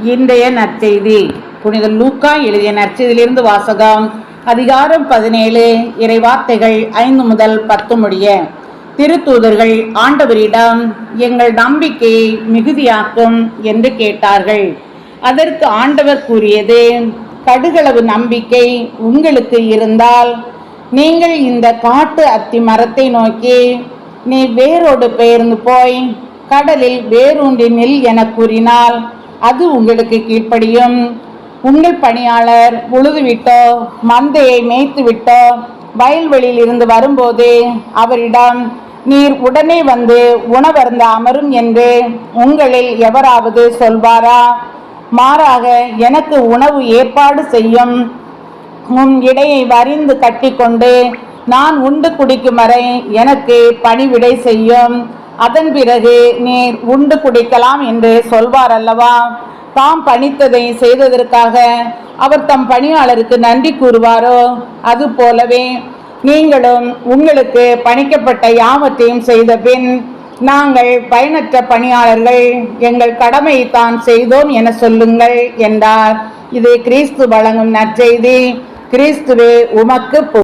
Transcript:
இன்றைய நற்செய்தி புனித லூக்கா எழுதிய நற்செய்தியிலிருந்து வாசகம். அதிகாரம் 17, இறைவார்த்தைகள் 5 முதல் 10 முடிய. திருத்தூதர்கள் ஆண்டவரிடம், எங்கள் நம்பிக்கையை மிகுதியாக்கும் என்று கேட்டார்கள். அதற்கு ஆண்டவர் கூறியது, கடுகளவு நம்பிக்கை உங்களுக்கு இருந்தால் நீங்கள் இந்த காட்டு அத்தி மரத்தை நோக்கி, நீ வேரோடு பெயர்ந்து போய் கடலில் வேரூன்றி நில் என கூறினால் அது உங்களுக்கு கீழ்ப்படியும். உங்கள் பணியாளர் உழுதுவிட்டோ மந்தையை மேய்த்து விட்டோ வயல்வெளியில் இருந்து வரும்போது அவரிடம், நீர் உடனே வந்து உணவருந்த அமரும் என்று உங்களில் எவராவது சொல்வாரா? மாறாக, எனக்கு உணவு ஏற்பாடு செய்யும், உன் இடையை வரிந்து கட்டி கொண்டு நான் உண்டு குடிக்கும் வரை எனக்கு பணிவிடை செய்யும், அதன் பிறகு நீர் உண்டு குடிக்கலாம் என்று சொல்வார் அல்லவா? தாம் பணித்ததை செய்ததற்காக அவர் தம் பணியாளருக்கு நன்றி கூறுவாரோ? அது போலவே நீங்களும் உங்களுக்கு பணிக்கப்பட்ட யாவற்றையும் செய்த பின், நாங்கள் பயனற்ற பணியாளர்கள், எங்கள் கடமையை தான் செய்தோம் என சொல்லுங்கள் என்றார். இது கிறிஸ்து வழங்கும் நற்செய்தி. கிறிஸ்துவே உமக்கு